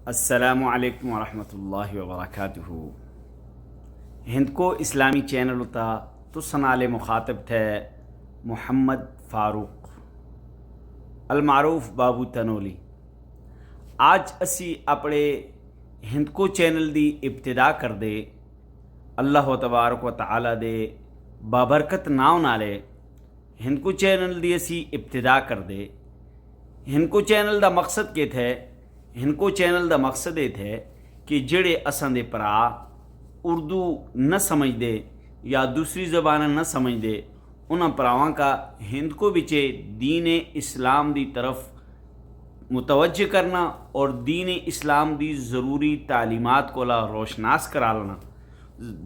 السلام علیکم ورحمۃ اللہ وبرکاتہ۔ ہند کو اسلامی چینل ہوتا تو سنالے مخاطب تھے محمد فاروق المعروف بابو تنولی۔ آج اسی اپنے ہند کو چینل دی ابتدا کر دے اللہ تبارک و تعالی دے بابرکت ناؤ نالے ہند کو چینل دی اسی ابتدا کر دے۔ ہند کو چینل دا مقصد کے تھے؟ ہند کو چینل دا مقصد یہ تھے کہ جڑے اساں دے پرا اردو نہ سمجھ دے یا دوسری زبان نہ سمجھ دے انہاں پراواں کا ہند کو بچے دین اسلام دی طرف متوجہ کرنا اور دین اسلام دی ضروری تعلیمات کو لا روشناس کرا لینا،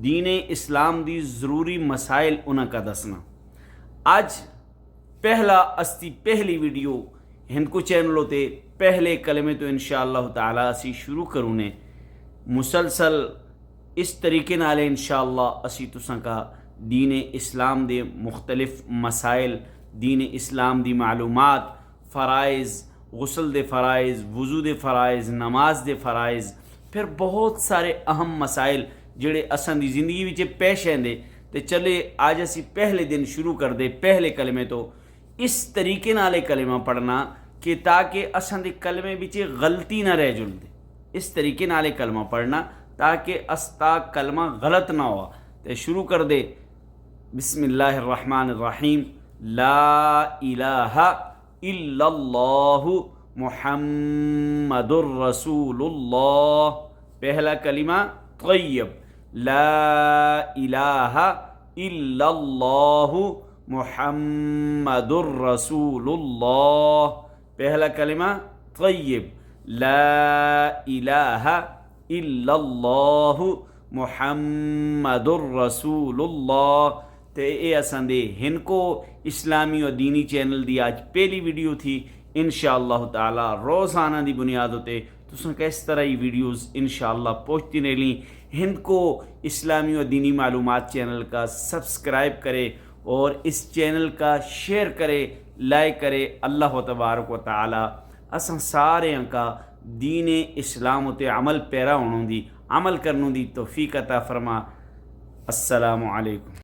دین اسلام دی ضروری مسائل انہاں کا دسنا۔ آج پہلی ویڈیو ہند کو چینل ہوتے پہلے کلمے تو انشاءاللہ تعالی اسی شروع کرونے مسلسل اس طریقے نالے انشاءاللہ اسی تساں کا دین اسلام دے مختلف مسائل، دین اسلام دی معلومات، فرائض، غسل دے فرائض، وضو دے فرائض، نماز دے فرائض، پھر بہت سارے اہم مسائل جڑے اساں دی زندگی وچ پیش آندے تے چلے آج اسی پہلے دن شروع کر دے پہلے کلمے تو اس طریقے نالے کلمہ پڑھنا کہ تاکہ اساں دے کلمے بچ غلطی نہ رہ جل دے، اس طریقے نالے کلمہ پڑھنا تاکہ استا کلمہ غلط نہ ہوا۔ تے شروع کر دے بسم اللہ الرحمن الرحیم، لا الہ الا اللہ محمد الرسول اللہ۔ پہلا کلمہ طیب، لا الہ الا اللہ محمد الرسول اللہ۔ پہلا کلمہ طیب، لا الہ الا اللہ محمد الرسول اللہ۔ تے اے اساں دے ہند کو اسلامی اور دینی چینل دی آج پہلی ویڈیو تھی۔ انشاءاللہ تعالی روزانہ دی بنیاد ہوتے تساں کا اس طرح ہی ویڈیوز انشاءاللہ پہنچتی رہی۔ ہند کو اسلامی اور دینی معلومات چینل کا سبسکرائب کرے اور اس چینل کا شیئر کرے، لائک کرے۔ اللہ تبارک و تعالی اساں سارے کا دین اسلام تے عمل پیرا ہونوں دی، عمل کرنوں دی توفیق عطا فرما۔ السلام علیکم۔